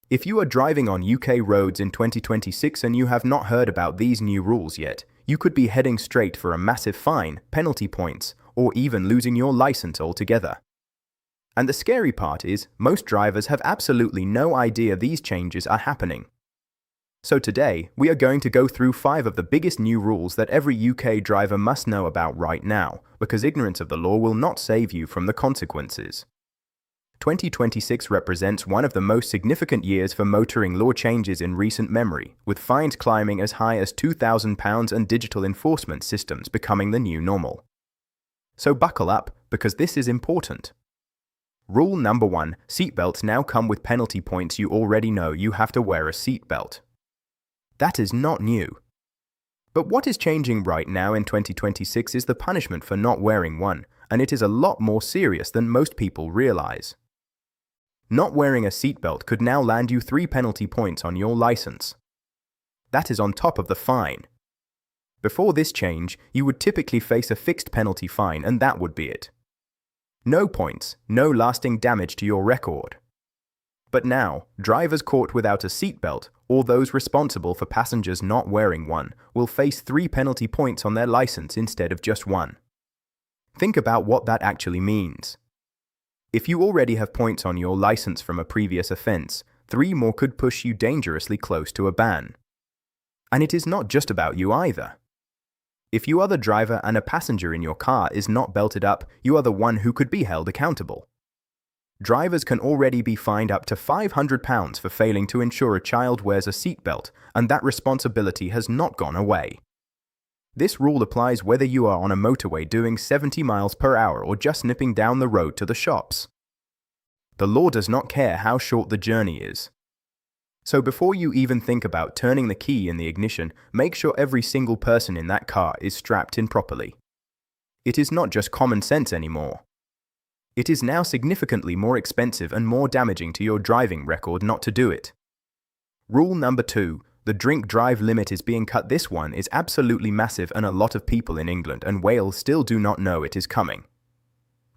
If you are driving on UK roads in 2026 and you have not heard about these new rules yet, you could be heading straight for a massive fine, penalty points, or even losing your license altogether. And the scary part is, most drivers have absolutely no idea these changes are happening. So today, we are going to go through 5 of the biggest new rules that every UK driver must know about right now, because ignorance of the law will not save you from the consequences. 2026 represents one of the most significant years for motoring law changes in recent memory, with fines climbing as high as £2,000 and digital enforcement systems becoming the new normal. So buckle up, because this is important. Rule number 1. Seatbelts now come with penalty points. You already know you have to wear a seatbelt. That is not new. But what is changing right now in 2026 is the punishment for not wearing one, and it is a lot more serious than most people realize. Not wearing a seatbelt could now land you 3 penalty points on your license. That is on top of the fine. Before this change, you would typically face a fixed penalty fine, and that would be it. No points, no lasting damage to your record. But now, drivers caught without a seatbelt, or those responsible for passengers not wearing one, will face 3 penalty points on their license instead of just 1. Think about what that actually means. If you already have points on your license from a previous offense, 3 more could push you dangerously close to a ban. And it is not just about you either. If you are the driver and a passenger in your car is not belted up, you are the one who could be held accountable. Drivers can already be fined up to £500 for failing to ensure a child wears a seatbelt, and that responsibility has not gone away. This rule applies whether you are on a motorway doing 70 miles per hour or just nipping down the road to the shops. The law does not care how short the journey is. So before you even think about turning the key in the ignition, make sure every single person in that car is strapped in properly. It is not just common sense anymore. It is now significantly more expensive and more damaging to your driving record not to do it. Rule number 2. The drink-drive limit is being cut. This one is absolutely massive, and a lot of people in England and Wales still do not know it is coming.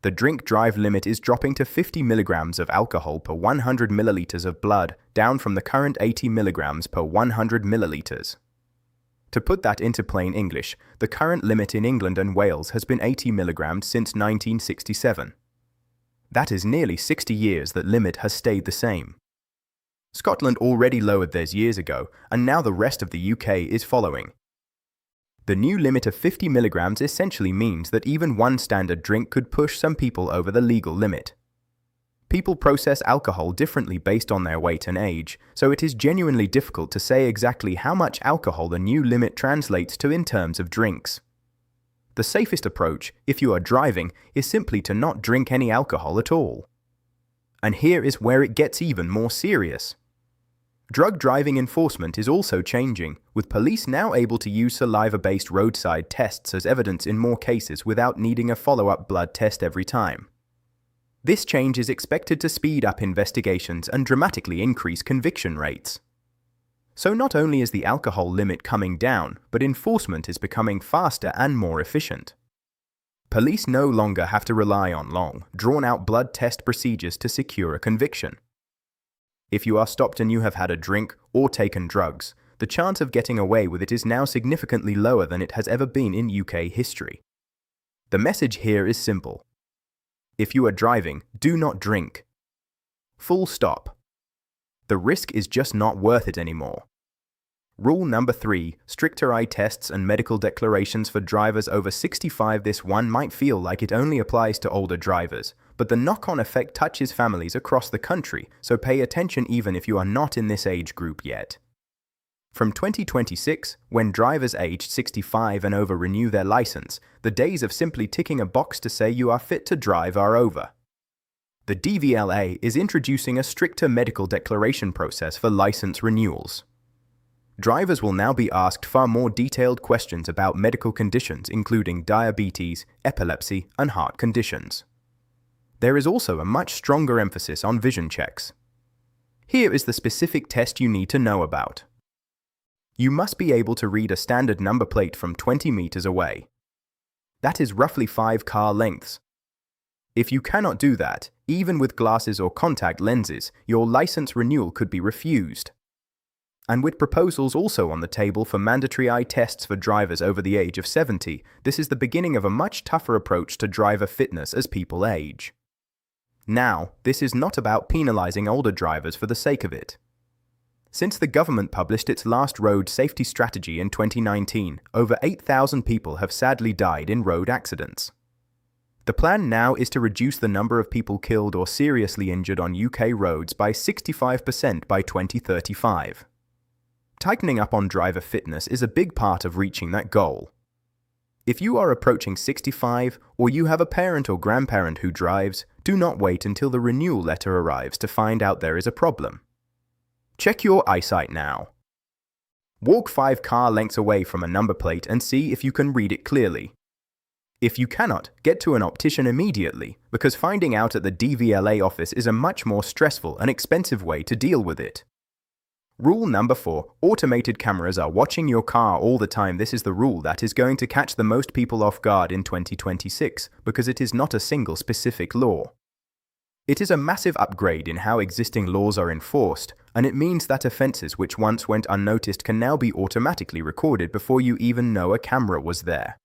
The drink-drive limit is dropping to 50 mg of alcohol per 100 ml of blood, down from the current 80 mg per 100 ml. To put that into plain English, the current limit in England and Wales has been 80 mg since 1967. That is nearly 60 years that limit has stayed the same. Scotland already lowered theirs years ago, and now the rest of the UK is following. The new limit of 50 mg essentially means that even one standard drink could push some people over the legal limit. People process alcohol differently based on their weight and age, so it is genuinely difficult to say exactly how much alcohol the new limit translates to in terms of drinks. The safest approach, if you are driving, is simply to not drink any alcohol at all. And here is where it gets even more serious. Drug driving enforcement is also changing, with police now able to use saliva-based roadside tests as evidence in more cases without needing a follow-up blood test every time. This change is expected to speed up investigations and dramatically increase conviction rates. So not only is the alcohol limit coming down, but enforcement is becoming faster and more efficient. Police no longer have to rely on long, drawn-out blood test procedures to secure a conviction. If you are stopped and you have had a drink or taken drugs, the chance of getting away with it is now significantly lower than it has ever been in UK history. The message here is simple. If you are driving, do not drink. Full stop. The risk is just not worth it anymore. Rule number 3. Stricter eye tests and medical declarations for drivers over 65. This one might feel like it only applies to older drivers, but the knock-on effect touches families across the country, so pay attention even if you are not in this age group yet. From 2026, when drivers aged 65 and over renew their license, the days of simply ticking a box to say you are fit to drive are over. The DVLA is introducing a stricter medical declaration process for license renewals. Drivers will now be asked far more detailed questions about medical conditions including diabetes, epilepsy, and heart conditions. There is also a much stronger emphasis on vision checks. Here is the specific test you need to know about. You must be able to read a standard number plate from 20 meters away. That is roughly 5 car lengths. If you cannot do that, Even with glasses or contact lenses, your license renewal could be refused. And with proposals also on the table for mandatory eye tests for drivers over the age of 70, this is the beginning of a much tougher approach to driver fitness as people age. Now, this is not about penalizing older drivers for the sake of it. Since the government published its last road safety strategy in 2019, over 8,000 people have sadly died in road accidents. The plan now is to reduce the number of people killed or seriously injured on UK roads by 65% by 2035. Tightening up on driver fitness is a big part of reaching that goal. If you are approaching 65 or you have a parent or grandparent who drives, do not wait until the renewal letter arrives to find out there is a problem. Check your eyesight now. Walk 5 car lengths away from a number plate and see if you can read it clearly. If you cannot, get to an optician immediately, because finding out at the DVLA office is a much more stressful and expensive way to deal with it. Rule number 4. Automated cameras are watching your car all the time. This is the rule that is going to catch the most people off guard in 2026, because it is not a single specific law. It is a massive upgrade in how existing laws are enforced, and it means that offences which once went unnoticed can now be automatically recorded before you even know a camera was there.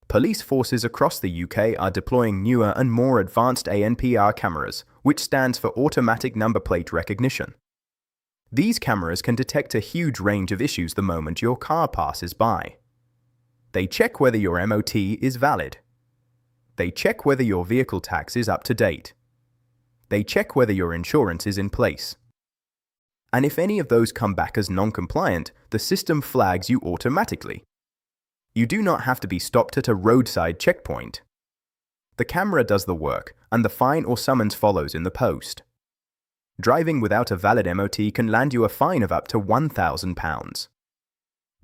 Police forces across the UK are deploying newer and more advanced ANPR cameras, which stands for Automatic Number Plate Recognition. These cameras can detect a huge range of issues the moment your car passes by. They check whether your MOT is valid. They check whether your vehicle tax is up to date. They check whether your insurance is in place. And if any of those come back as non-compliant, the system flags you automatically. You do not have to be stopped at a roadside checkpoint. The camera does the work, and the fine or summons follows in the post. Driving without a valid MOT can land you a fine of up to £1,000.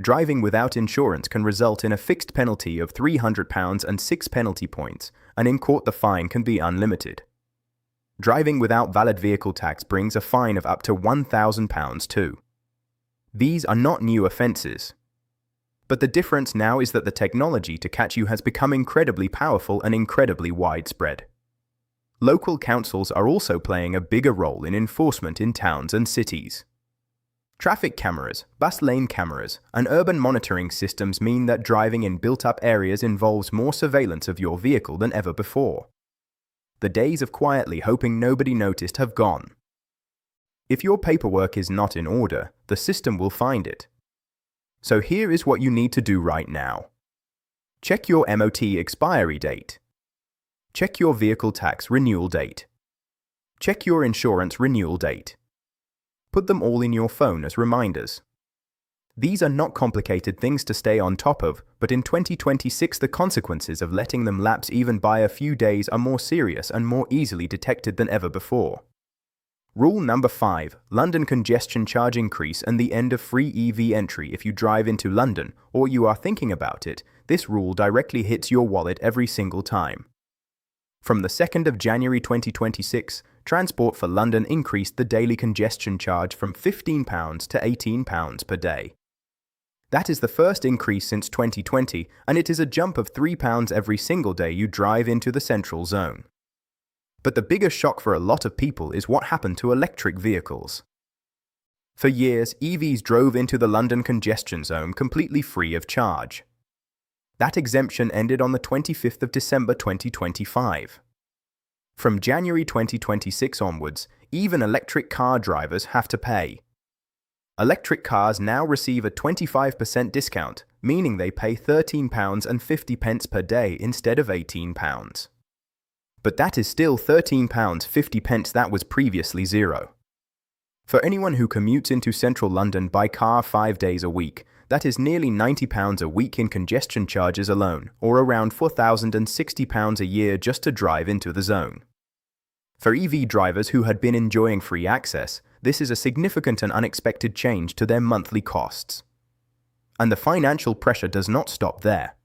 Driving without insurance can result in a fixed penalty of £300 and 6 penalty points, and in court the fine can be unlimited. Driving without valid vehicle tax brings a fine of up to £1,000 too. These are not new offences. But the difference now is that the technology to catch you has become incredibly powerful and incredibly widespread. Local councils are also playing a bigger role in enforcement in towns and cities. Traffic cameras, bus lane cameras, and urban monitoring systems mean that driving in built-up areas involves more surveillance of your vehicle than ever before. The days of quietly hoping nobody noticed have gone. If your paperwork is not in order, the system will find it. So here is what you need to do right now. Check your MOT expiry date. Check your vehicle tax renewal date. Check your insurance renewal date. Put them all in your phone as reminders. These are not complicated things to stay on top of, but in 2026 the consequences of letting them lapse even by a few days are more serious and more easily detected than ever before. Rule number 5. London congestion charge increase and the end of free EV entry. If you drive into London, or you are thinking about it, this rule directly hits your wallet every single time. From the 2nd of January 2026, Transport for London increased the daily congestion charge from £15 to £18 per day. That is the first increase since 2020, and it is a jump of £3 every single day you drive into the central zone. But the bigger shock for a lot of people is what happened to electric vehicles. For years, EVs drove into the London congestion zone completely free of charge. That exemption ended on the 25th of December 2025. From January 2026 onwards, even electric car drivers have to pay. Electric cars now receive a 25% discount, meaning they pay £13.50 per day instead of £18. But that is still £13.50 that was previously zero. For anyone who commutes into central London by car 5 days a week, that is nearly £90 a week in congestion charges alone, or around £4,060 a year just to drive into the zone. For EV drivers who had been enjoying free access, this is a significant and unexpected change to their monthly costs. And the financial pressure does not stop there.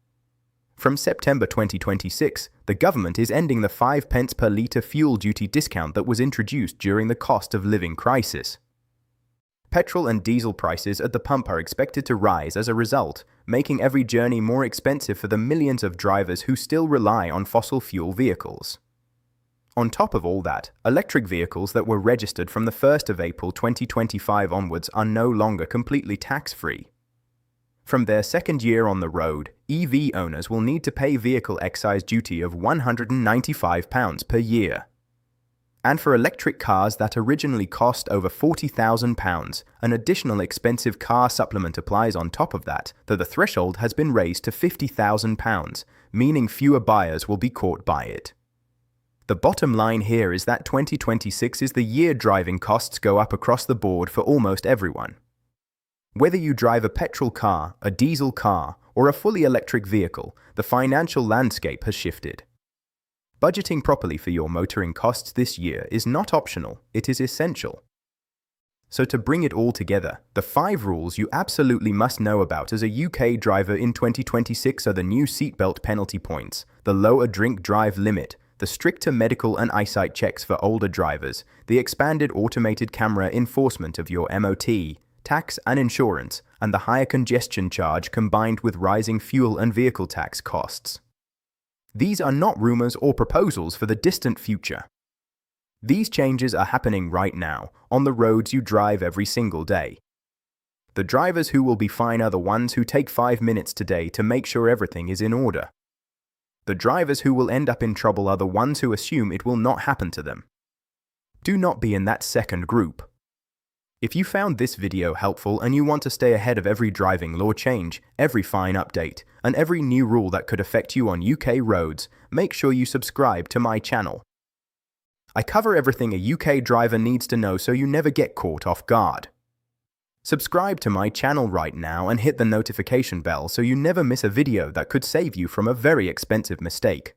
From September 2026, the government is ending the 5p per litre fuel duty discount that was introduced during the cost of living crisis. Petrol and diesel prices at the pump are expected to rise as a result, making every journey more expensive for the millions of drivers who still rely on fossil fuel vehicles. On top of all that, electric vehicles that were registered from the 1st of April 2025 onwards are no longer completely tax-free. From their second year on the road, EV owners will need to pay vehicle excise duty of £195 per year. And for electric cars that originally cost over £40,000, an additional expensive car supplement applies on top of that, though the threshold has been raised to £50,000, meaning fewer buyers will be caught by it. The bottom line here is that 2026 is the year driving costs go up across the board for almost everyone. Whether you drive a petrol car, a diesel car, or a fully electric vehicle, the financial landscape has shifted. Budgeting properly for your motoring costs this year is not optional, it is essential. So to bring it all together, the 5 rules you absolutely must know about as a UK driver in 2026 are the new seatbelt penalty points, the lower drink drive limit, the stricter medical and eyesight checks for older drivers, the expanded automated camera enforcement of your MOT, tax and insurance, and the higher congestion charge combined with rising fuel and vehicle tax costs. These are not rumors or proposals for the distant future. These changes are happening right now, on the roads you drive every single day. The drivers who will be fine are the ones who take 5 minutes today to make sure everything is in order. The drivers who will end up in trouble are the ones who assume it will not happen to them. Do not be in that second group. If you found this video helpful and you want to stay ahead of every driving law change, every fine update, and every new rule that could affect you on UK roads, make sure you subscribe to my channel. I cover everything a UK driver needs to know so you never get caught off guard. Subscribe to my channel right now and hit the notification bell so you never miss a video that could save you from a very expensive mistake.